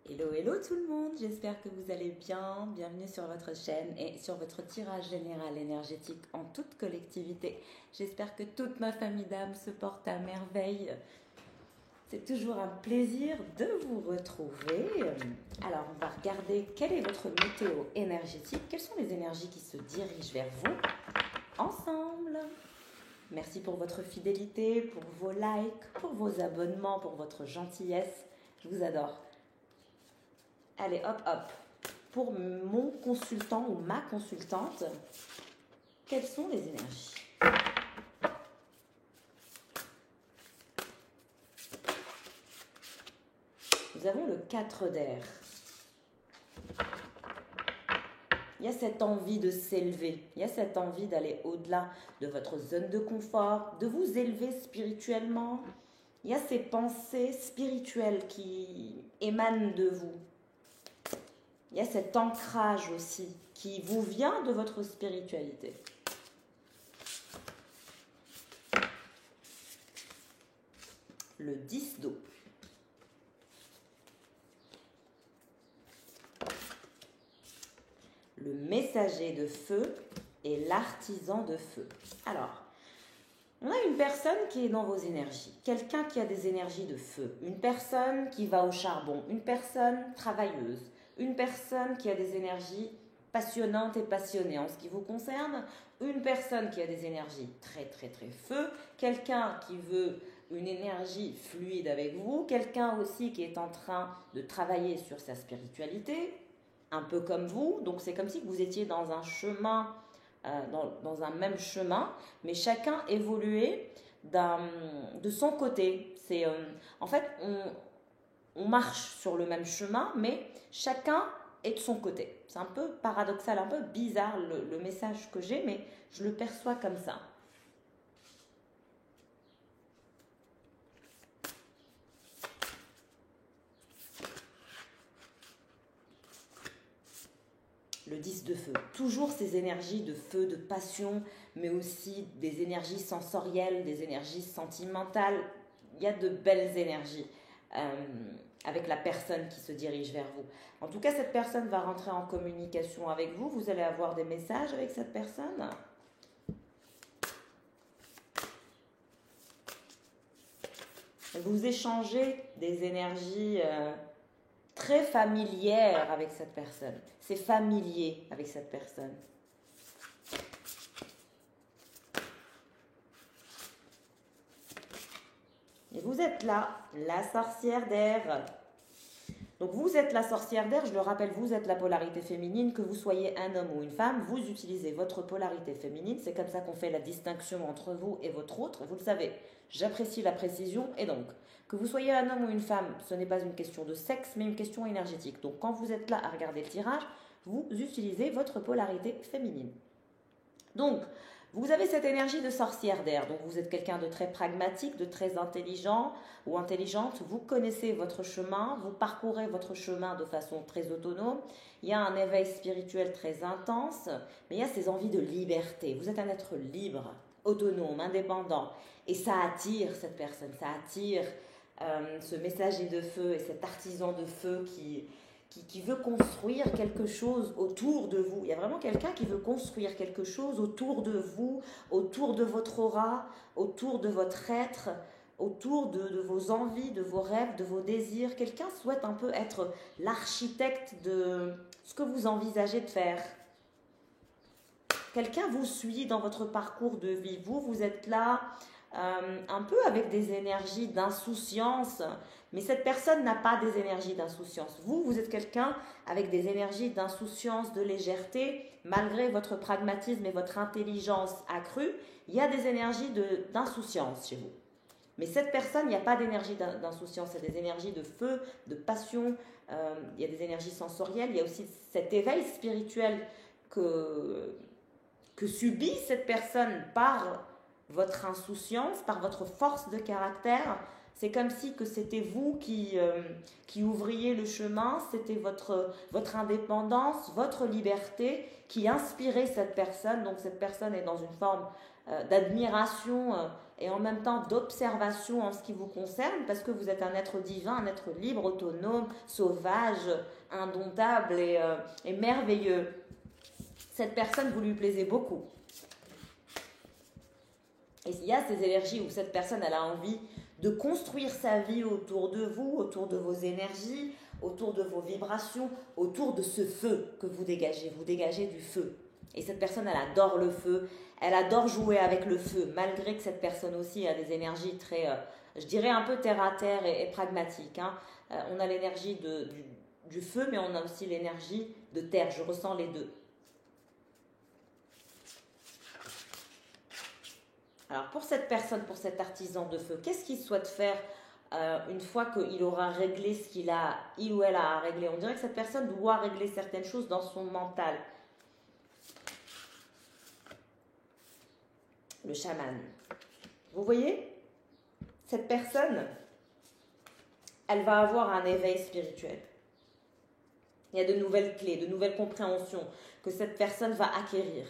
Hello, hello tout le monde, j'espère que vous allez bien. Bienvenue sur votre chaîne et sur votre tirage général énergétique en toute collectivité. J'espère que toute ma famille d'âmes se porte à merveille. C'est toujours un plaisir de vous retrouver. Alors, on va regarder quelle est votre météo énergétique. Quelles sont les énergies qui se dirigent vers vous ensemble. Merci pour votre fidélité, pour vos likes, pour vos abonnements, pour votre gentillesse. Je vous adore. Allez, hop, hop. Pour mon consultant ou ma consultante, quelles sont les énergies? Nous avons le 4 d'air. Il y a cette envie de s'élever, il y a cette envie d'aller au-delà de votre zone de confort, de vous élever spirituellement. Il y a ces pensées spirituelles qui émanent de vous. Il y a cet ancrage aussi qui vous vient de votre spiritualité. Le 10 d'eau. Le messager de feu et l'artisan de feu. Alors, on a une personne qui est dans vos énergies, quelqu'un qui a des énergies de feu, une personne qui va au charbon, une personne travailleuse, une personne qui a des énergies passionnantes et passionnées en ce qui vous concerne, une personne qui a des énergies très très très feu, quelqu'un qui veut une énergie fluide avec vous, quelqu'un aussi qui est en train de travailler sur sa spiritualité, un peu comme vous, donc c'est comme si vous étiez dans un chemin, dans un même chemin, mais chacun évoluait de son côté. En fait, on marche sur le même chemin, mais chacun est de son côté. C'est un peu paradoxal, un peu bizarre le message que j'ai, mais je le perçois comme ça. Le 10 de feu, toujours ces énergies de feu, de passion, mais aussi des énergies sensorielles, des énergies sentimentales. Il y a de belles énergies avec la personne qui se dirige vers vous. En tout cas, cette personne va rentrer en communication avec vous. Vous allez avoir des messages avec cette personne. Vous échangez des énergies très familières avec cette personne. C'est familier avec cette personne. Et vous êtes là, la sorcière d'air. Donc vous êtes la sorcière d'air, je le rappelle, vous êtes la polarité féminine, que vous soyez un homme ou une femme, vous utilisez votre polarité féminine, c'est comme ça qu'on fait la distinction entre vous et votre autre, vous le savez, j'apprécie la précision, et donc, que vous soyez un homme ou une femme, ce n'est pas une question de sexe, mais une question énergétique. Donc quand vous êtes là à regarder le tirage, vous utilisez votre polarité féminine. Donc, vous avez cette énergie de sorcière d'air, donc vous êtes quelqu'un de très pragmatique, de très intelligent ou intelligente, vous connaissez votre chemin, vous parcourez votre chemin de façon très autonome, il y a un éveil spirituel très intense, mais il y a ces envies de liberté, vous êtes un être libre, autonome, indépendant, et ça attire cette personne, ça attire ce messager de feu et cet artisan de feu qui veut construire quelque chose autour de vous. Il y a vraiment quelqu'un qui veut construire quelque chose autour de vous, autour de votre aura, autour de votre être, autour de vos envies, de vos rêves, de vos désirs. Quelqu'un souhaite un peu être l'architecte de ce que vous envisagez de faire. Quelqu'un vous suit dans votre parcours de vie. Vous êtes là un peu avec des énergies d'insouciance, mais cette personne n'a pas des énergies d'insouciance. Vous êtes quelqu'un avec des énergies d'insouciance, de légèreté, malgré votre pragmatisme et votre intelligence accrue, il y a des énergies d'insouciance chez vous. Mais cette personne, il n'y a pas d'énergie d'insouciance, il y a des énergies de feu, de passion, il y a des énergies sensorielles, il y a aussi cet éveil spirituel que subit cette personne par votre insouciance, par votre force de caractère, C'est comme si que c'était vous qui ouvriez le chemin, c'était votre indépendance, votre liberté qui inspirait cette personne. Donc cette personne est dans une forme d'admiration et en même temps d'observation en ce qui vous concerne, parce que vous êtes un être divin, un être libre, autonome, sauvage, indomptable et merveilleux. Cette personne, vous lui plaisez beaucoup. Et il y a ces énergies où cette personne, elle a envie de construire sa vie autour de vous, autour de vos énergies, autour de vos vibrations, autour de ce feu que vous dégagez. Vous dégagez du feu. Et cette personne, elle adore le feu, elle adore jouer avec le feu, malgré que cette personne aussi a des énergies très, je dirais un peu terre à terre et pragmatiques. Hein. On a l'énergie du feu, mais on a aussi l'énergie de terre. Je ressens les deux. Alors pour cette personne, pour cet artisan de feu, qu'est-ce qu'il souhaite faire une fois qu'il aura réglé ce il ou elle a à régler? On dirait que cette personne doit régler certaines choses dans son mental. Le chaman. Vous voyez, cette personne, elle va avoir un éveil spirituel. Il y a de nouvelles clés, de nouvelles compréhensions que cette personne va acquérir.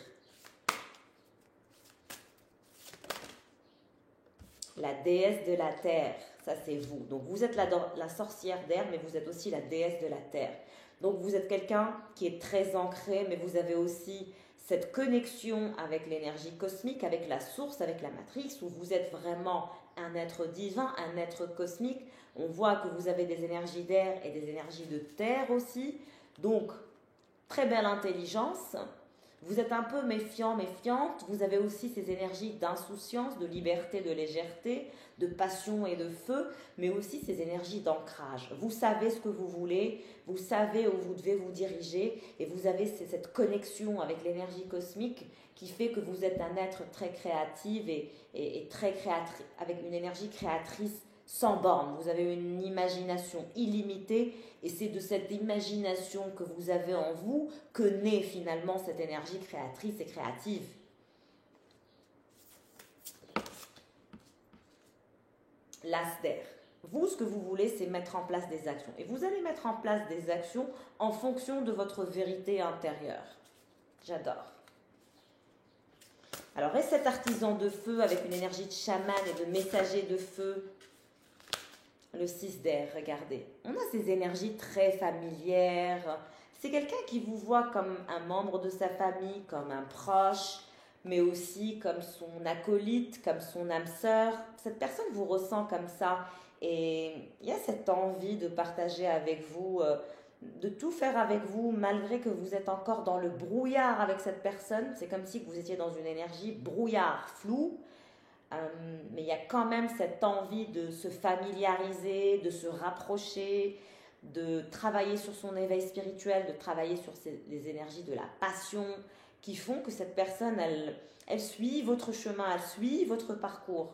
La déesse de la terre, ça c'est vous. Donc vous êtes la sorcière d'air, mais vous êtes aussi la déesse de la terre. Donc vous êtes quelqu'un qui est très ancré, mais vous avez aussi cette connexion avec l'énergie cosmique, avec la source, avec la matrice, où vous êtes vraiment un être divin, un être cosmique. On voit que vous avez des énergies d'air et des énergies de terre aussi. Donc, très belle intelligence. Vous êtes un peu méfiant, méfiante. Vous avez aussi ces énergies d'insouciance, de liberté, de légèreté, de passion et de feu, mais aussi ces énergies d'ancrage. Vous savez ce que vous voulez, vous savez où vous devez vous diriger, et vous avez cette connexion avec l'énergie cosmique qui fait que vous êtes un être très créatif et très créatrice, avec une énergie créatrice sans borne. Vous avez une imagination illimitée, et c'est de cette imagination que vous avez en vous que naît finalement cette énergie créatrice et créative. L'as d'air. Vous, ce que vous voulez, c'est mettre en place des actions. Et vous allez mettre en place des actions en fonction de votre vérité intérieure. J'adore. Alors, et cet artisan de feu avec une énergie de chaman et de messager de feu, le 6 d'air, regardez. On a ces énergies très familières. C'est quelqu'un qui vous voit comme un membre de sa famille, comme un proche, mais aussi comme son acolyte, comme son âme sœur. Cette personne vous ressent comme ça. Et il y a cette envie de partager avec vous, de tout faire avec vous, malgré que vous êtes encore dans le brouillard avec cette personne. C'est comme si vous étiez dans une énergie brouillard, flou. Mais il y a quand même cette envie de se familiariser, de se rapprocher, de travailler sur son éveil spirituel, de travailler sur les énergies de la passion qui font que cette personne, elle suit votre chemin, elle suit votre parcours.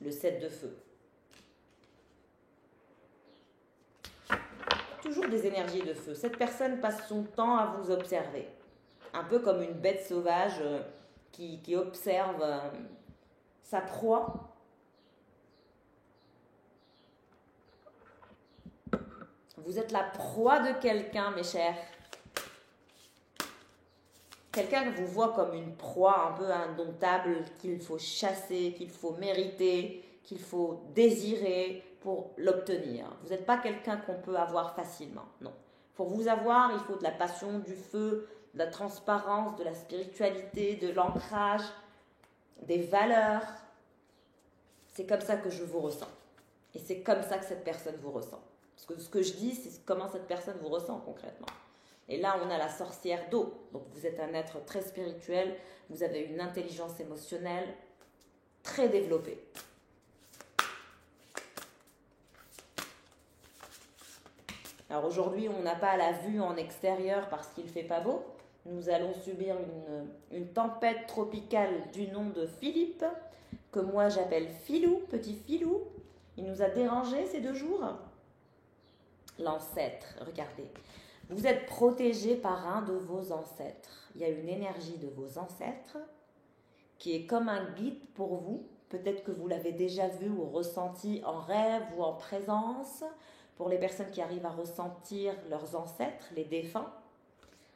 Le 7 de feu. Toujours des énergies de feu. Cette personne passe son temps à vous observer. Un peu comme une bête sauvage qui observe sa proie. Vous êtes la proie de quelqu'un, mes chers. Quelqu'un que vous voit comme une proie un peu indomptable, qu'il faut chasser, qu'il faut mériter, qu'il faut désirer pour l'obtenir. Vous n'êtes pas quelqu'un qu'on peut avoir facilement, non. Pour vous avoir, il faut de la passion, du feu, de la transparence, de la spiritualité, de l'ancrage, des valeurs. C'est comme ça que je vous ressens. Et c'est comme ça que cette personne vous ressent. Parce que ce que je dis, c'est comment cette personne vous ressent concrètement. Et là, on a la sorcière d'eau. Donc, vous êtes un être très spirituel. Vous avez une intelligence émotionnelle très développée. Alors, aujourd'hui, on n'a pas la vue en extérieur parce qu'il ne fait pas beau. Nous allons subir une tempête tropicale du nom de Philippe, que moi j'appelle Philou, petit Philou. Il nous a dérangés ces 2 jours. L'ancêtre, regardez. Vous êtes protégé par un de vos ancêtres. Il y a une énergie de vos ancêtres qui est comme un guide pour vous. Peut-être que vous l'avez déjà vu ou ressenti en rêve ou en présence. Pour les personnes qui arrivent à ressentir leurs ancêtres, les défunts.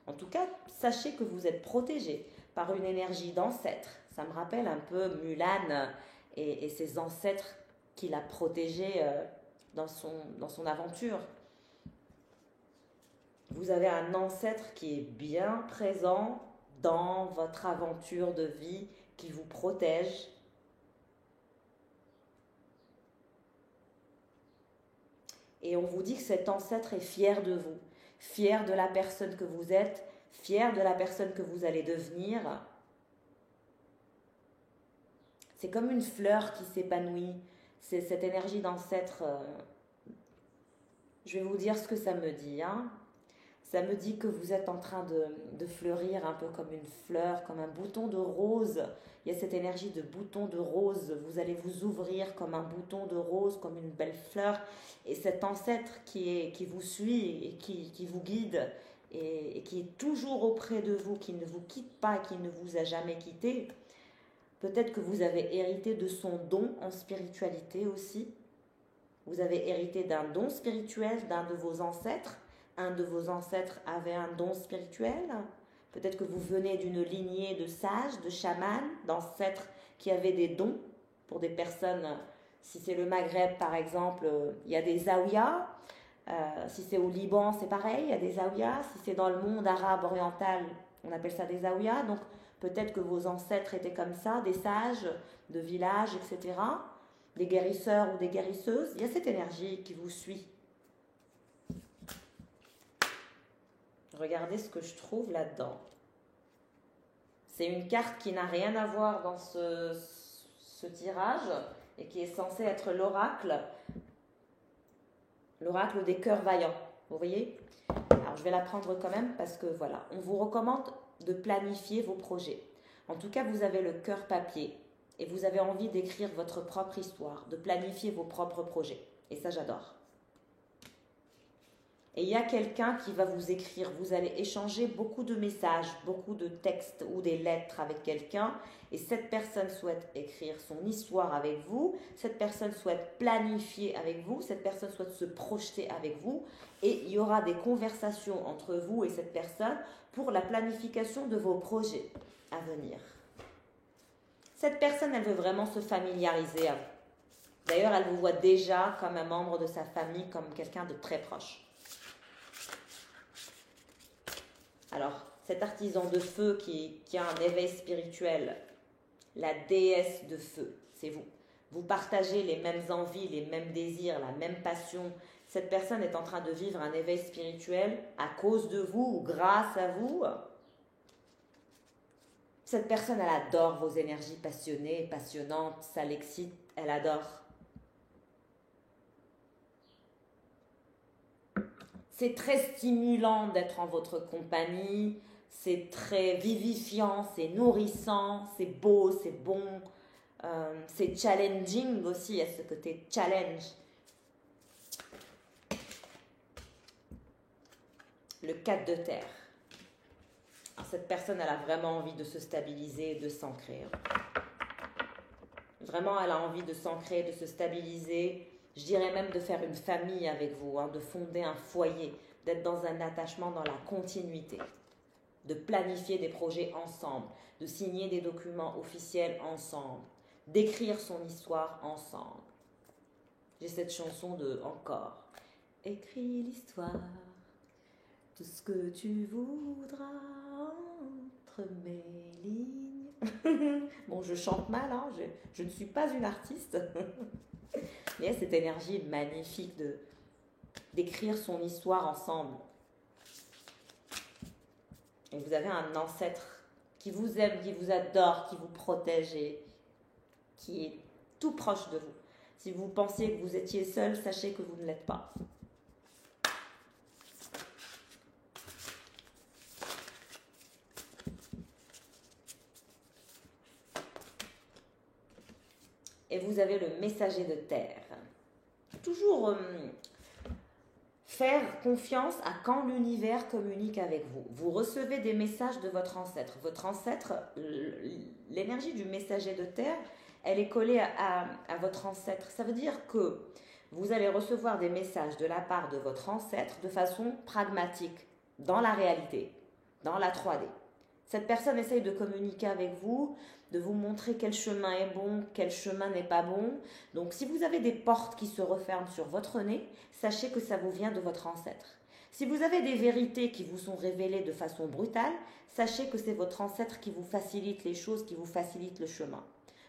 En tout cas, sachez que vous êtes protégé par une énergie d'ancêtre. Ça me rappelle un peu Mulan et ses ancêtres qu'il a protégés dans son aventure. Vous avez un ancêtre qui est bien présent dans votre aventure de vie, qui vous protège. Et on vous dit que cet ancêtre est fier de vous, fier de la personne que vous êtes, fier de la personne que vous allez devenir. C'est comme une fleur qui s'épanouit. C'est cette énergie d'ancêtre. Je vais vous dire ce que ça me dit. Ça me dit que vous êtes en train de fleurir un peu comme une fleur, comme un bouton de rose. Il y a cette énergie de bouton de rose. Vous allez vous ouvrir comme un bouton de rose, comme une belle fleur. Et cet ancêtre qui vous suit et qui vous guide et qui est toujours auprès de vous, qui ne vous quitte pas, qui ne vous a jamais quitté. Peut-être que vous avez hérité de son don en spiritualité aussi. Vous avez hérité d'un don spirituel d'un de vos ancêtres. Un de vos ancêtres avait un don spirituel. Peut-être que vous venez d'une lignée de sages, de chamans, d'ancêtres qui avaient des dons. Pour des personnes, si c'est le Maghreb par exemple, il y a des zaouïas. Si c'est au Liban, c'est pareil, il y a des zaouïas. Si c'est dans le monde arabe oriental, on appelle ça des zaouïas. Donc peut-être que vos ancêtres étaient comme ça, des sages de villages, etc. Des guérisseurs ou des guérisseuses. Il y a cette énergie qui vous suit. Regardez ce que je trouve là-dedans. C'est une carte qui n'a rien à voir dans ce tirage et qui est censée être l'oracle. L'oracle des cœurs vaillants. Vous voyez? Alors je vais la prendre quand même parce que voilà, on vous recommande de planifier vos projets. En tout cas, vous avez le cœur papier et vous avez envie d'écrire votre propre histoire, de planifier vos propres projets. Et ça, j'adore. Et il y a quelqu'un qui va vous écrire, vous allez échanger beaucoup de messages, beaucoup de textes ou des lettres avec quelqu'un. Et cette personne souhaite écrire son histoire avec vous, cette personne souhaite planifier avec vous, cette personne souhaite se projeter avec vous. Et il y aura des conversations entre vous et cette personne pour la planification de vos projets à venir. Cette personne, elle veut vraiment se familiariser à vous. D'ailleurs, elle vous voit déjà comme un membre de sa famille, comme quelqu'un de très proche. Alors, cet artisan de feu qui a un éveil spirituel, la déesse de feu, c'est vous. Vous partagez les mêmes envies, les mêmes désirs, la même passion. Cette personne est en train de vivre un éveil spirituel à cause de vous ou grâce à vous. Cette personne, elle adore vos énergies passionnées, passionnantes, ça l'excite, elle adore. C'est très stimulant d'être en votre compagnie, c'est très vivifiant, c'est nourrissant, c'est beau, c'est bon, c'est challenging aussi, il y a ce côté challenge. Le 4 de terre. Alors, cette personne, elle a vraiment envie de se stabiliser, de s'ancrer. Vraiment, elle a envie de s'ancrer, de se stabiliser. Je dirais même de faire une famille avec vous, de fonder un foyer, d'être dans un attachement, dans la continuité, de planifier des projets ensemble, de signer des documents officiels ensemble, d'écrire son histoire ensemble. J'ai cette chanson de Encore. Écris l'histoire, tout ce que tu voudras entre mes lignes. Bon, je chante mal, je ne suis pas une artiste. Il y a cette énergie magnifique d'écrire son histoire ensemble. Et vous avez un ancêtre qui vous aime, qui vous adore, qui vous protège et qui est tout proche de vous. Si vous pensiez que vous étiez seul, sachez que vous ne l'êtes pas. Et vous avez le messager de terre. Toujours faire confiance à quand l'univers communique avec vous. Vous recevez des messages de votre ancêtre. Votre ancêtre, l'énergie du messager de terre, elle est collée à votre ancêtre. Ça veut dire que vous allez recevoir des messages de la part de votre ancêtre de façon pragmatique, dans la réalité, dans la 3D. Cette personne essaye de communiquer avec vous, de vous montrer quel chemin est bon, quel chemin n'est pas bon. Donc si vous avez des portes qui se referment sur votre nez, sachez que ça vous vient de votre ancêtre. Si vous avez des vérités qui vous sont révélées de façon brutale, sachez que c'est votre ancêtre qui vous facilite les choses, qui vous facilite le chemin.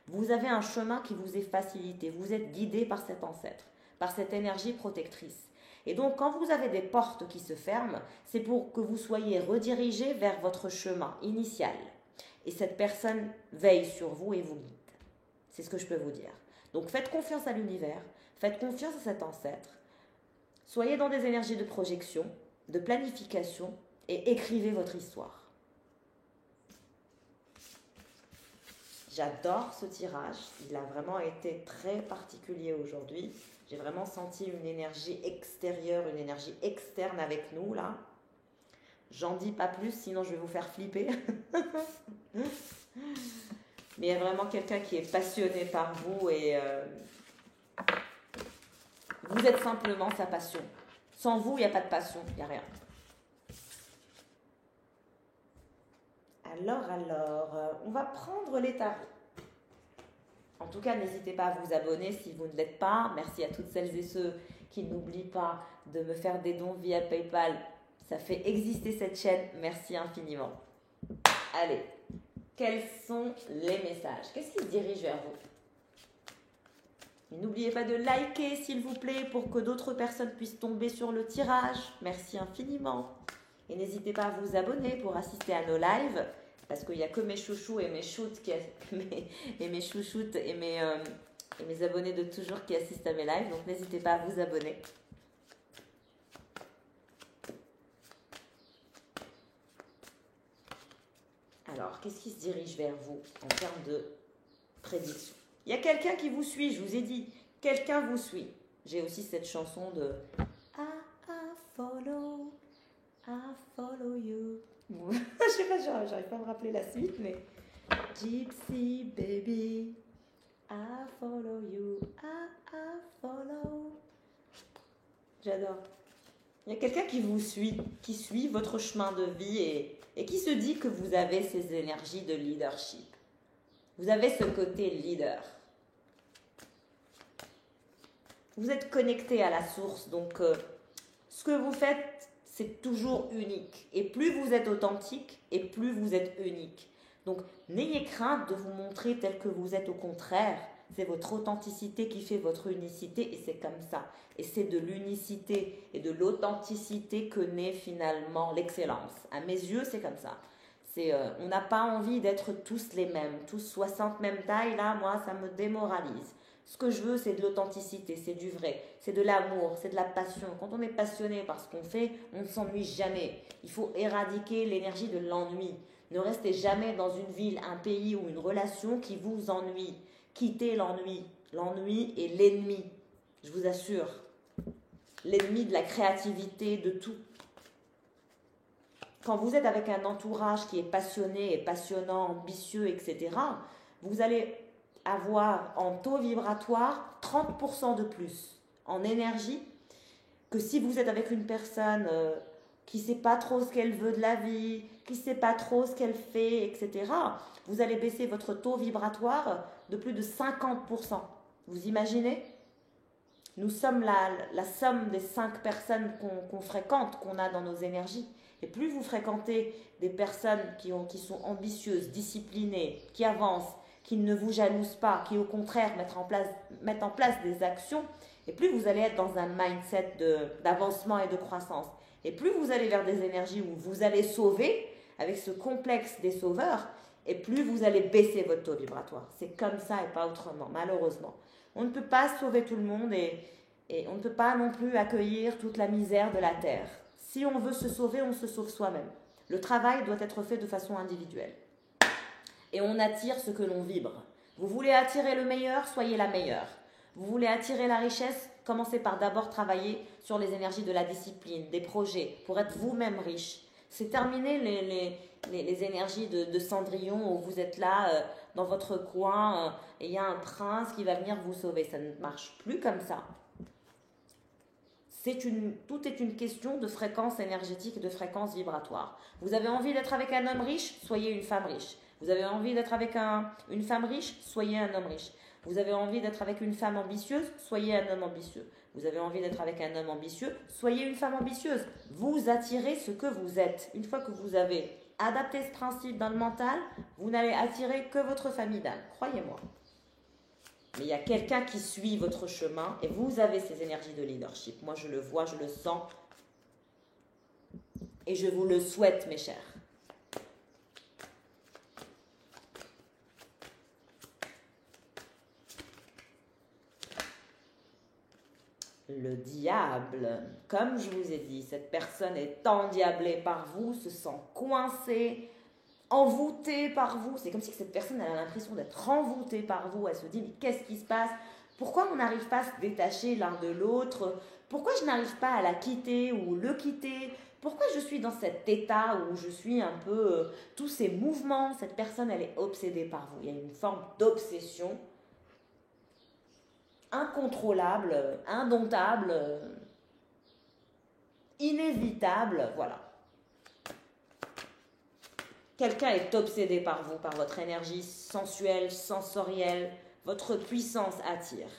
Vous avez un chemin qui vous est facilité, vous êtes guidé par cet ancêtre, par cette énergie protectrice. Et donc, quand vous avez des portes qui se ferment, c'est pour que vous soyez redirigé vers votre chemin initial. Et cette personne veille sur vous et vous guide. C'est ce que je peux vous dire. Donc, faites confiance à l'univers, faites confiance à cet ancêtre. Soyez dans des énergies de projection, de planification et écrivez votre histoire. J'adore ce tirage. Il a vraiment été très particulier aujourd'hui. J'ai vraiment senti une énergie extérieure, une énergie externe avec nous, là. J'en dis pas plus, sinon je vais vous faire flipper. Mais il y a vraiment quelqu'un qui est passionné par vous et vous êtes simplement sa passion. Sans vous, il n'y a pas de passion, il n'y a rien. Alors, on va prendre les tarots. En tout cas, n'hésitez pas à vous abonner si vous ne l'êtes pas. Merci à toutes celles et ceux qui n'oublient pas de me faire des dons via PayPal. Ça fait exister cette chaîne. Merci infiniment. Allez, quels sont les messages? Qu'est-ce qui se dirige vers vous? Et n'oubliez pas de liker, s'il vous plaît, pour que d'autres personnes puissent tomber sur le tirage. Merci infiniment. Et n'hésitez pas à vous abonner pour assister à nos lives. Parce qu'il n'y a que mes chouchous et mes chouchoutes et mes abonnés de toujours qui assistent à mes lives. Donc n'hésitez pas à vous abonner. Alors, qu'est-ce qui se dirige vers vous en termes de prédiction? Il y a quelqu'un qui vous suit, je vous ai dit. Quelqu'un vous suit. J'ai aussi cette chanson de I follow you. Je sais pas, j'arrive pas à me rappeler la suite, mais Gypsy baby, I follow you, I follow. J'adore. Il y a quelqu'un qui vous suit, qui suit votre chemin de vie et qui se dit que vous avez ces énergies de leadership. Vous avez ce côté leader. Vous êtes connecté à la source, donc ce que vous faites, c'est toujours unique. Et plus vous êtes authentique, et plus vous êtes unique. Donc, n'ayez crainte de vous montrer tel que vous êtes. Au contraire, c'est votre authenticité qui fait votre unicité, et c'est comme ça. Et c'est de l'unicité et de l'authenticité que naît finalement l'excellence. À mes yeux, c'est comme ça. On n'a pas envie d'être tous les mêmes, tous 60 mêmes tailles. Là, moi, ça me démoralise. Ce que je veux, c'est de l'authenticité, c'est du vrai, c'est de l'amour, c'est de la passion. Quand on est passionné par ce qu'on fait, on ne s'ennuie jamais. Il faut éradiquer l'énergie de l'ennui. Ne restez jamais dans une ville, un pays ou une relation qui vous ennuie. Quittez l'ennui. L'ennui est l'ennemi, je vous assure. L'ennemi de la créativité, de tout. Quand vous êtes avec un entourage qui est passionné et passionnant, ambitieux, etc., vous allez avoir en taux vibratoire 30% de plus en énergie que si vous êtes avec une personne qui ne sait pas trop ce qu'elle veut de la vie, qui ne sait pas trop ce qu'elle fait, etc. Vous allez baisser votre taux vibratoire de plus de 50%. Vous imaginez? Nous sommes la somme des 5 personnes qu'on fréquente, qu'on a dans nos énergies. Et plus vous fréquentez des personnes qui sont ambitieuses, disciplinées, qui avancent, qui ne vous jalousent pas, qui au contraire mettent en place des actions, et plus vous allez être dans un mindset d'avancement et de croissance. Et plus vous allez vers des énergies où vous allez sauver, avec ce complexe des sauveurs, et plus vous allez baisser votre taux vibratoire. C'est comme ça et pas autrement, malheureusement. On ne peut pas sauver tout le monde et on ne peut pas non plus accueillir toute la misère de la terre. Si on veut se sauver, on se sauve soi-même. Le travail doit être fait de façon individuelle. Et on attire ce que l'on vibre. Vous voulez attirer le meilleur, soyez la meilleure. Vous voulez attirer la richesse? Commencez par d'abord travailler sur les énergies de la discipline, des projets, pour être vous-même riche. C'est terminer les énergies de Cendrillon où vous êtes là dans votre coin et il y a un prince qui va venir vous sauver. Ça ne marche plus comme ça. Tout est une question de fréquence énergétique et de fréquence vibratoire. Vous avez envie d'être avec un homme riche? Soyez une femme riche. Vous avez envie d'être avec une femme riche? Soyez un homme riche. Vous avez envie d'être avec une femme ambitieuse? Soyez un homme ambitieux. Vous avez envie d'être avec un homme ambitieux? Soyez une femme ambitieuse. Vous attirez ce que vous êtes. Une fois que vous avez adapté ce principe dans le mental, vous n'allez attirer que votre famille d'âme. Croyez-moi. Mais il y a quelqu'un qui suit votre chemin et vous avez ces énergies de leadership. Moi, je le vois, je le sens. Et je vous le souhaite, mes chers. Le diable, comme je vous ai dit, cette personne est endiablée par vous, se sent coincée, envoûtée par vous. C'est comme si cette personne elle a l'impression d'être envoûtée par vous. Elle se dit, mais qu'est-ce qui se passe? Pourquoi on n'arrive pas à se détacher l'un de l'autre? Pourquoi je n'arrive pas à la quitter ou le quitter? Pourquoi je suis dans cet état où je suis un peu... tous ces mouvements, cette personne, elle est obsédée par vous. Il y a une forme d'obsession incontrôlable, indomptable, inévitable, voilà. Quelqu'un est obsédé par vous, par votre énergie sensuelle, sensorielle, votre puissance attire.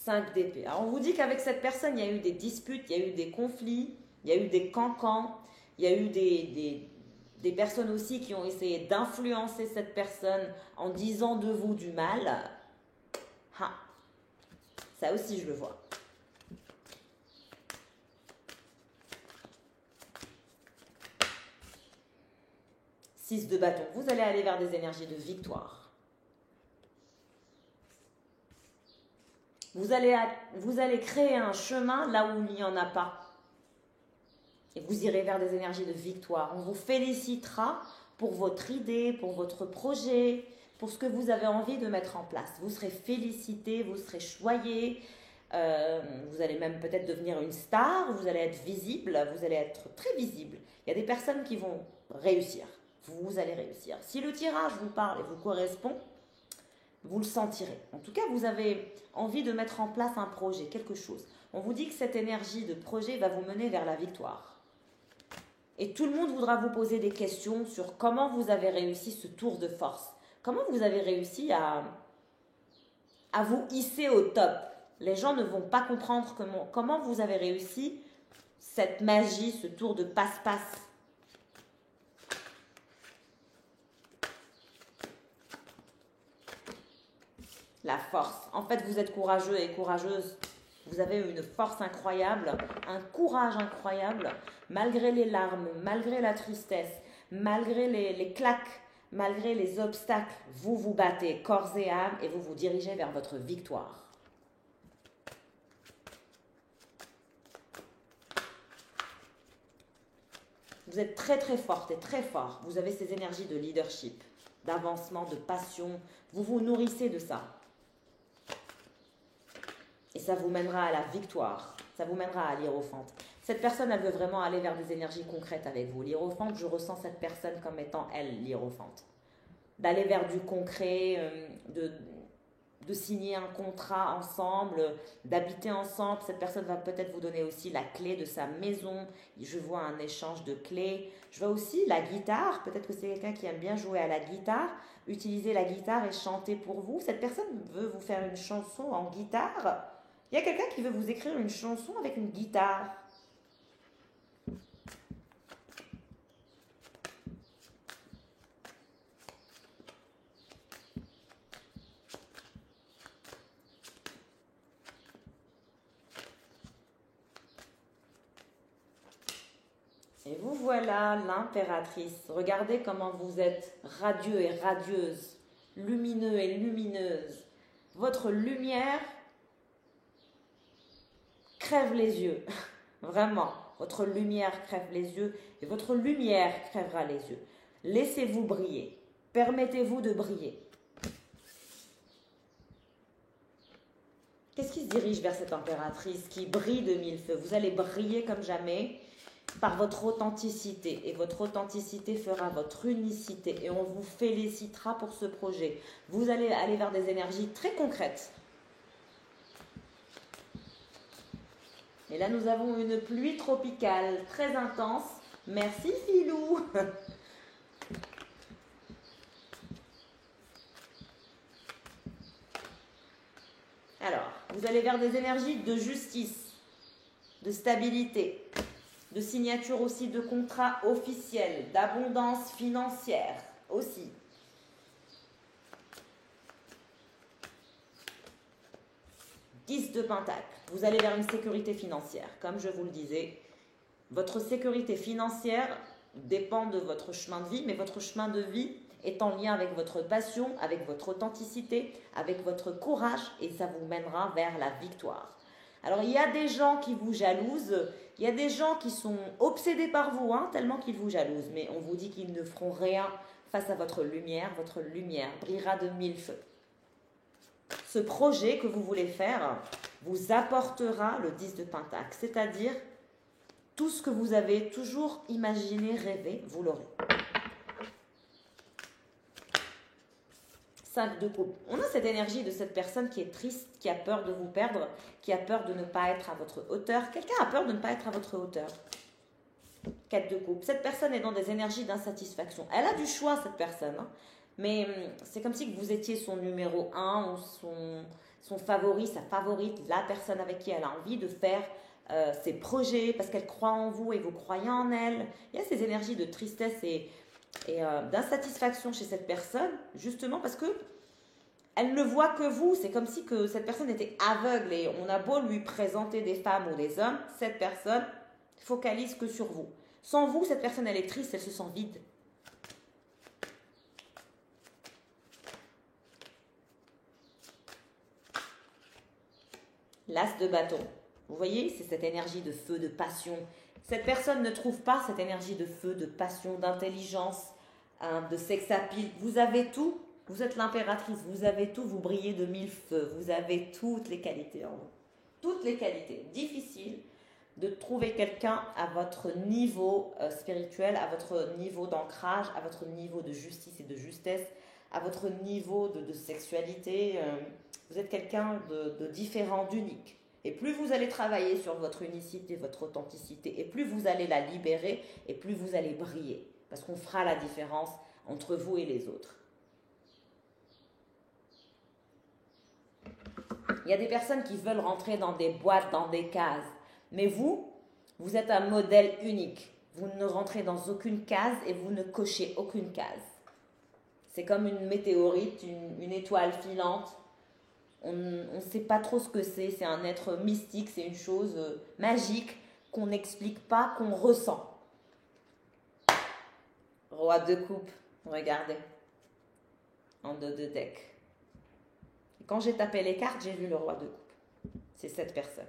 5 d'épée. Alors on vous dit qu'avec cette personne, il y a eu des disputes, il y a eu des conflits, il y a eu des cancans, il y a eu des personnes aussi qui ont essayé d'influencer cette personne en disant de vous du mal. Ah, ça aussi je le vois. Six de bâton. Vous allez aller vers des énergies de victoire. Vous allez créer un chemin là où il n'y en a pas. Et vous irez vers des énergies de victoire. On vous félicitera pour votre idée, pour votre projet, pour ce que vous avez envie de mettre en place. Vous serez félicité, vous serez choyé. Vous allez même peut-être devenir une star. Vous allez être visible, vous allez être très visible. Il y a des personnes qui vont réussir. Vous allez réussir. Si le tirage vous parle et vous correspond, vous le sentirez. En tout cas, vous avez envie de mettre en place un projet, quelque chose. On vous dit que cette énergie de projet va vous mener vers la victoire. Et tout le monde voudra vous poser des questions sur comment vous avez réussi ce tour de force. Comment vous avez réussi à vous hisser au top. Les gens ne vont pas comprendre comment vous avez réussi cette magie, ce tour de passe-passe. La force. En fait, vous êtes courageux et courageuse. Vous avez une force incroyable, un courage incroyable, malgré les larmes, malgré la tristesse, malgré les claques, malgré les obstacles. Vous vous battez corps et âme et vous vous dirigez vers votre victoire. Vous êtes très très forte et très fort. Vous avez ces énergies de leadership, d'avancement, de passion. Vous vous nourrissez de ça. Et ça vous mènera à la victoire. Ça vous mènera à l'hiérophante. Cette personne, elle veut vraiment aller vers des énergies concrètes avec vous. L'hiérophante, je ressens cette personne comme étant, elle, l'hiérophante. D'aller vers du concret, de signer un contrat ensemble, d'habiter ensemble. Cette personne va peut-être vous donner aussi la clé de sa maison. Je vois un échange de clés. Je vois aussi la guitare. Peut-être que c'est quelqu'un qui aime bien jouer à la guitare. Utiliser la guitare et chanter pour vous. Cette personne veut vous faire une chanson en guitare. Il y a quelqu'un qui veut vous écrire une chanson avec une guitare. Et vous voilà, l'impératrice. Regardez comment vous êtes radieux et radieuse, lumineux et lumineuse. Votre lumière crève les yeux. Vraiment, votre lumière crève les yeux et votre lumière crèvera les yeux. Laissez-vous briller. Permettez-vous de briller. Qu'est-ce qui se dirige vers cette impératrice qui brille de mille feux? Vous allez briller comme jamais par votre authenticité. Et votre authenticité fera votre unicité. Et on vous félicitera pour ce projet. Vous allez aller vers des énergies très concrètes. Et là, nous avons une pluie tropicale très intense. Merci, Filou. Alors, vous allez vers des énergies de justice, de stabilité, de signature aussi de contrats officiels, d'abondance financière aussi. De Pentacle, vous allez vers une sécurité financière. Comme je vous le disais, votre sécurité financière dépend de votre chemin de vie, mais votre chemin de vie est en lien avec votre passion, avec votre authenticité, avec votre courage, et ça vous mènera vers la victoire. Alors, il y a des gens qui vous jalousent, il y a des gens qui sont obsédés par vous, tellement qu'ils vous jalousent, mais on vous dit qu'ils ne feront rien face à votre lumière brillera de mille feux. Ce projet que vous voulez faire vous apportera le 10 de Pentacle, c'est-à-dire tout ce que vous avez toujours imaginé, rêvé, vous l'aurez. 5 de coupe. On a cette énergie de cette personne qui est triste, qui a peur de vous perdre, qui a peur de ne pas être à votre hauteur. Quelqu'un a peur de ne pas être à votre hauteur. 4 de coupe. Cette personne est dans des énergies d'insatisfaction. Elle a du choix, cette personne. Mais c'est comme si vous étiez son numéro 1 ou son favori, sa favorite, la personne avec qui elle a envie de faire ses projets parce qu'elle croit en vous et vous croyez en elle. Il y a ces énergies de tristesse et d'insatisfaction chez cette personne, justement parce que elle ne voit que vous. C'est comme si que cette personne était aveugle et on a beau lui présenter des femmes ou des hommes, cette personne focalise que sur vous. Sans vous, cette personne, elle est triste, elle se sent vide. L'as de bâton. Vous voyez, c'est cette énergie de feu, de passion. Cette personne ne trouve pas cette énergie de feu, de passion, d'intelligence, de sex appeal. Vous avez tout. Vous êtes l'impératrice. Vous avez tout. Vous brillez de mille feux. Vous avez toutes les qualités en vous. Toutes les qualités. Difficile de trouver quelqu'un à votre niveau spirituel, à votre niveau d'ancrage, à votre niveau de justice et de justesse, à votre niveau de sexualité. Vous êtes quelqu'un de différent, d'unique. Et plus vous allez travailler sur votre unicité, votre authenticité, et plus vous allez la libérer, et plus vous allez briller. Parce qu'on fera la différence entre vous et les autres. Il y a des personnes qui veulent rentrer dans des boîtes, dans des cases. Mais vous êtes un modèle unique. Vous ne rentrez dans aucune case et vous ne cochez aucune case. C'est comme une météorite, une étoile filante. On ne sait pas trop ce que c'est. C'est un être mystique, c'est une chose magique qu'on n'explique pas, qu'on ressent. Roi de coupe, regardez. En dos de deck. Et quand j'ai tapé les cartes, j'ai vu le roi de coupe. C'est cette personne.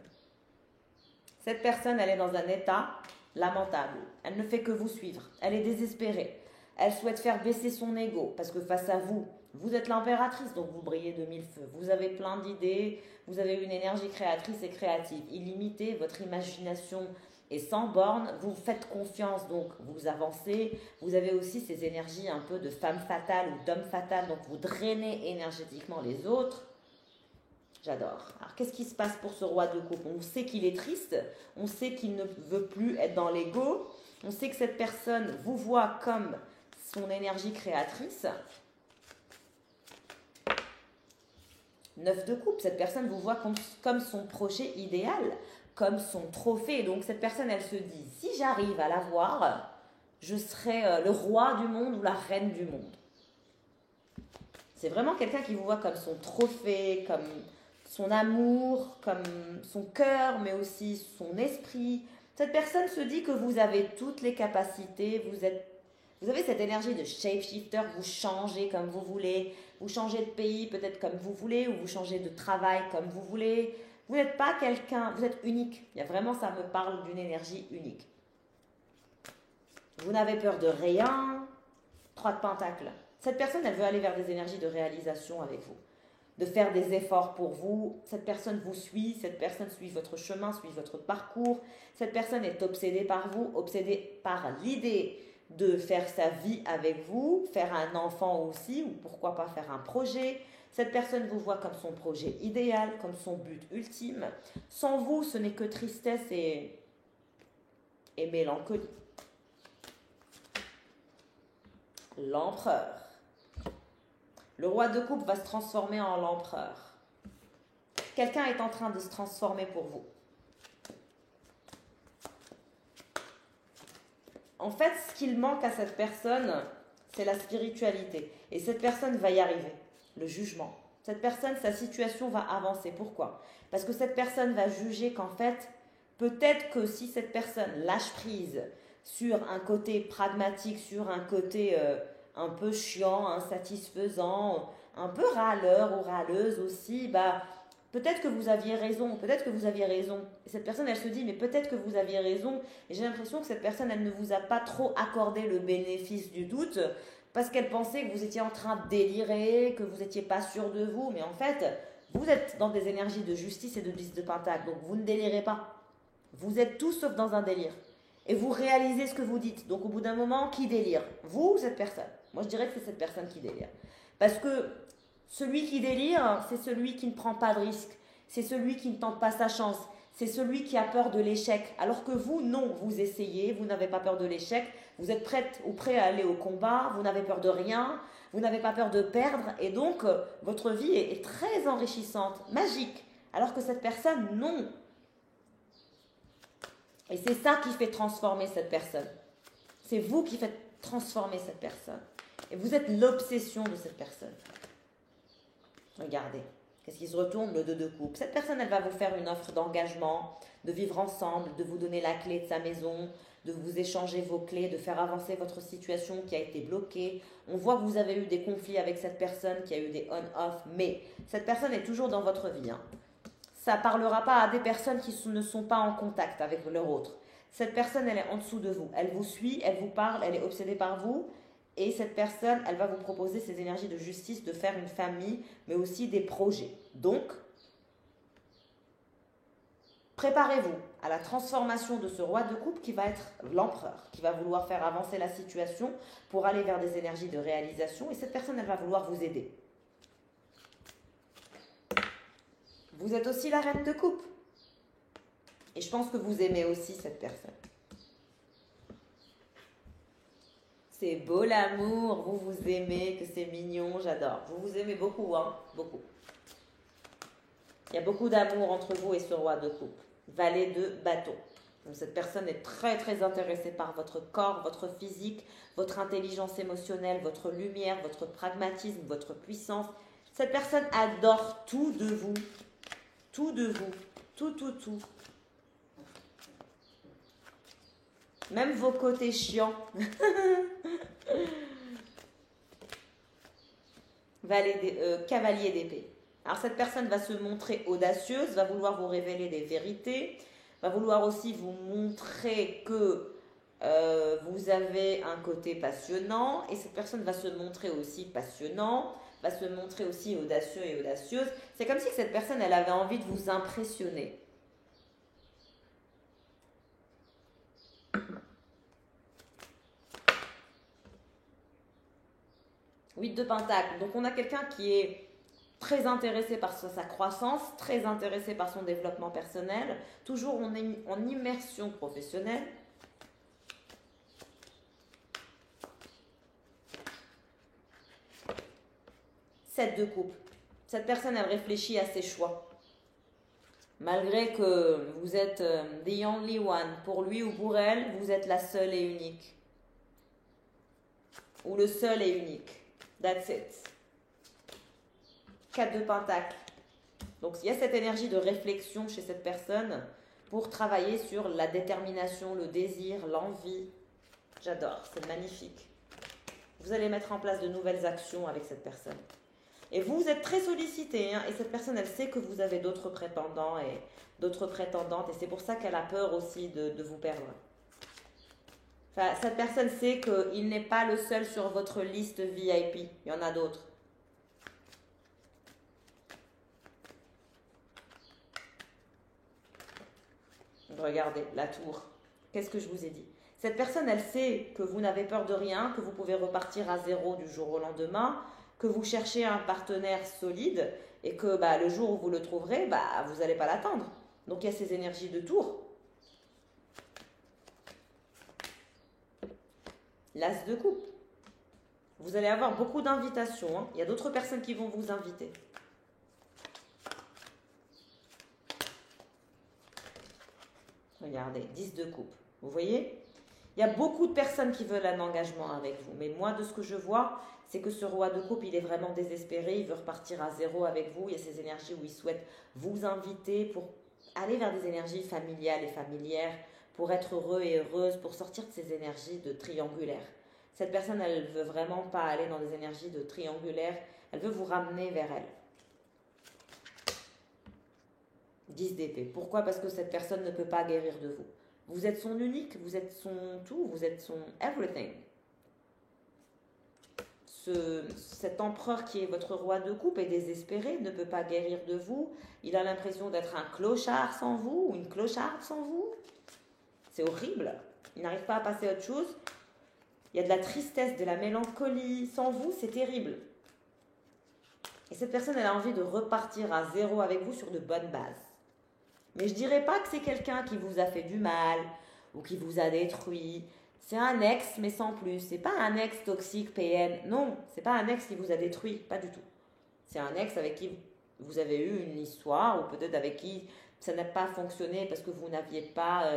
Cette personne, elle est dans un état lamentable. Elle ne fait que vous suivre. Elle est désespérée. Elle souhaite faire baisser son ego parce que face à vous, vous êtes l'impératrice, donc vous brillez de mille feux. Vous avez plein d'idées, vous avez une énergie créatrice et créative illimitée, votre imagination est sans borne, vous faites confiance, donc vous avancez. Vous avez aussi ces énergies un peu de femme fatale ou d'homme fatal, donc vous drainez énergétiquement les autres. J'adore. Alors, qu'est-ce qui se passe pour ce roi de coupe? On sait qu'il est triste, on sait qu'il ne veut plus être dans l'ego, on sait que cette personne vous voit comme son énergie créatrice. 9 de coupe, cette personne vous voit comme son projet idéal, comme son trophée. Donc cette personne, elle se dit, si j'arrive à l'avoir, je serai le roi du monde ou la reine du monde. C'est vraiment quelqu'un qui vous voit comme son trophée, comme son amour, comme son cœur, mais aussi son esprit. Cette personne se dit que vous avez toutes les capacités, vous avez cette énergie de shapeshifter, vous changez comme vous voulez, vous changez de pays peut-être comme vous voulez, ou vous changez de travail comme vous voulez. Vous n'êtes pas quelqu'un, vous êtes unique. Il y a vraiment, ça me parle d'une énergie unique. Vous n'avez peur de rien. 3 de pentacles. Cette personne, elle veut aller vers des énergies de réalisation avec vous. de faire des efforts pour vous. Cette personne vous suit, cette personne suit votre chemin, suit votre parcours. Cette personne est obsédée par vous, obsédée par l'idée de faire sa vie avec vous, faire un enfant aussi, ou pourquoi pas faire un projet. Cette personne vous voit comme son projet idéal, comme son but ultime. Sans vous, ce n'est que tristesse et mélancolie. L'empereur. Le roi de coupe va se transformer en l'empereur. Quelqu'un est en train de se transformer pour vous. En fait, ce qu'il manque à cette personne, c'est la spiritualité. Et cette personne va y arriver. Le jugement. Cette personne, sa situation va avancer. Pourquoi? Parce que cette personne va juger qu'en fait, peut-être que si cette personne lâche prise sur un côté pragmatique, sur un côté un peu chiant, insatisfaisant, un peu râleur ou râleuse aussi, bah peut-être que vous aviez raison, peut-être que vous aviez raison. Et cette personne, elle se dit, mais peut-être que vous aviez raison. Et j'ai l'impression que cette personne, elle ne vous a pas trop accordé le bénéfice du doute parce qu'elle pensait que vous étiez en train de délirer, que vous n'étiez pas sûr de vous. Mais en fait, vous êtes dans des énergies de justice et de 10 de pentacle. Donc vous ne délirez pas. Vous êtes tout sauf dans un délire. Et vous réalisez ce que vous dites. Donc au bout d'un moment, qui délire? Vous ou cette personne? Moi, je dirais que c'est cette personne qui délire. Parce que celui qui délire, c'est celui qui ne prend pas de risque. C'est celui qui ne tente pas sa chance. C'est celui qui a peur de l'échec. Alors que vous, non, vous essayez, vous n'avez pas peur de l'échec. Vous êtes prête ou prêt à aller au combat. Vous n'avez peur de rien. Vous n'avez pas peur de perdre. Et donc, votre vie est très enrichissante, magique. Alors que cette personne, non. Et c'est ça qui fait transformer cette personne. C'est vous qui faites transformer cette personne. Et vous êtes l'obsession de cette personne. Regardez, qu'est-ce qui se retourne? Le 2 de coupe. Cette personne, elle va vous faire une offre d'engagement, de vivre ensemble, de vous donner la clé de sa maison, de vous échanger vos clés, de faire avancer votre situation qui a été bloquée. On voit que vous avez eu des conflits avec cette personne, qui a eu des on-off, mais cette personne est toujours dans votre vie. Ça ne parlera pas à des personnes qui ne sont pas en contact avec leur autre. Cette personne, elle est en dessous de vous. Elle vous suit, elle vous parle, elle est obsédée par vous. Et cette personne, elle va vous proposer ces énergies de justice, de faire une famille, mais aussi des projets. Donc, préparez-vous à la transformation de ce roi de coupe qui va être l'empereur, qui va vouloir faire avancer la situation pour aller vers des énergies de réalisation. Et cette personne, elle va vouloir vous aider. Vous êtes aussi la reine de coupe. Et je pense que vous aimez aussi cette personne. C'est beau l'amour, vous vous aimez, que c'est mignon, j'adore. Vous vous aimez beaucoup, hein, beaucoup. Il y a beaucoup d'amour entre vous et ce roi de coupe. Valet de bâton. Donc cette personne est très très intéressée par votre corps, votre physique, votre intelligence émotionnelle, votre lumière, votre pragmatisme, votre puissance. Cette personne adore tout de vous. Tout de vous. Tout, tout, tout. Même vos côtés chiants. Cavalier d'épée. Alors cette personne va se montrer audacieuse, va vouloir vous révéler des vérités, va vouloir aussi vous montrer que vous avez un côté passionnant, et cette personne va se montrer aussi passionnant, va se montrer aussi audacieux et audacieuse. C'est comme si cette personne, elle avait envie de vous impressionner. Huit de pentacle. Donc on a quelqu'un qui est très intéressé par sa croissance, très intéressé par son développement personnel, toujours en immersion professionnelle. Sept de coupe. Cette personne, elle réfléchit à ses choix. Malgré que vous êtes the only one, pour lui ou pour elle, vous êtes la seule et unique. Ou le seul et unique. That's it. 4 de pentacle. Donc il y a cette énergie de réflexion chez cette personne pour travailler sur la détermination, le désir, l'envie. J'adore, c'est magnifique. Vous allez mettre en place de nouvelles actions avec cette personne. Et vous êtes très sollicité, hein, et cette personne, elle sait que vous avez d'autres prétendants et d'autres prétendantes, et c'est pour ça qu'elle a peur aussi de vous perdre. Enfin, cette personne sait qu'il n'est pas le seul sur votre liste VIP. Il y en a d'autres. Regardez, la tour. Qu'est-ce que je vous ai dit? Cette personne, elle sait que vous n'avez peur de rien, que vous pouvez repartir à zéro du jour au lendemain, que vous cherchez un partenaire solide et que le jour où vous le trouverez, vous n'allez pas l'attendre. Donc il y a ces énergies de tour. L'as de coupe. Vous allez avoir beaucoup d'invitations. Hein. Il y a d'autres personnes qui vont vous inviter. Regardez, 10 de coupe. Vous voyez? Il y a beaucoup de personnes qui veulent un engagement avec vous. Mais moi, de ce que je vois, c'est que ce roi de coupe, il est vraiment désespéré. Il veut repartir à zéro avec vous. Il y a ces énergies où il souhaite vous inviter pour aller vers des énergies familiales et familières, pour être heureux et heureuse, pour sortir de ces énergies de triangulaire. Cette personne, elle ne veut vraiment pas aller dans des énergies de triangulaire. Elle veut vous ramener vers elle. 10 d'épée. Pourquoi? Parce que cette personne ne peut pas guérir de vous. Vous êtes son unique, vous êtes son tout, vous êtes son everything. Cet empereur qui est votre roi de coupe est désespéré, ne peut pas guérir de vous. Il a l'impression d'être un clochard sans vous ou une clocharde sans vous. C'est horrible. Il n'arrive pas à passer à autre chose. Il y a de la tristesse, de la mélancolie. Sans vous, c'est terrible. Et cette personne, elle a envie de repartir à zéro avec vous sur de bonnes bases. Mais je dirais pas que c'est quelqu'un qui vous a fait du mal ou qui vous a détruit. C'est un ex, mais sans plus. C'est pas un ex toxique, PN. Non, c'est pas un ex qui vous a détruit. Pas du tout. C'est un ex avec qui vous avez eu une histoire ou peut-être avec qui ça n'a pas fonctionné parce que vous n'aviez pas...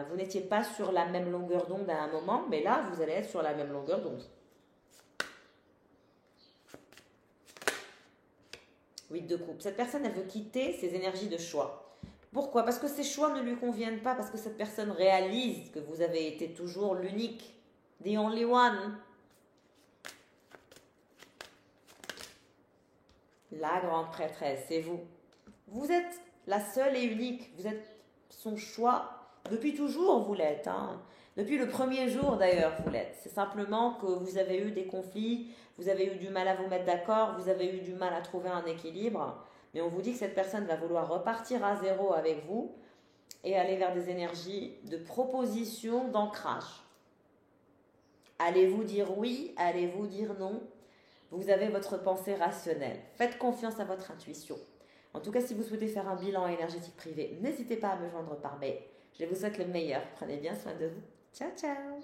vous n'étiez pas sur la même longueur d'onde à un moment, mais là, vous allez être sur la même longueur d'onde. 8 de coupe. Cette personne, elle veut quitter ses énergies de choix. Pourquoi? Parce que ces choix ne lui conviennent pas, parce que cette personne réalise que vous avez été toujours l'unique. The only one. La grande prêtresse, c'est vous. Vous êtes la seule et unique. Vous êtes son choix. Depuis toujours, vous l'êtes. Hein. Depuis le premier jour, d'ailleurs, vous l'êtes. C'est simplement que vous avez eu des conflits, vous avez eu du mal à vous mettre d'accord, vous avez eu du mal à trouver un équilibre. Mais on vous dit que cette personne va vouloir repartir à zéro avec vous et aller vers des énergies de proposition, d'ancrage. Allez-vous dire oui? Allez-vous dire non? Vous avez votre pensée rationnelle. Faites confiance à votre intuition. En tout cas, si vous souhaitez faire un bilan énergétique privé, n'hésitez pas à me joindre par mail. Je vous souhaite le meilleur. Prenez bien soin de vous. Ciao, ciao!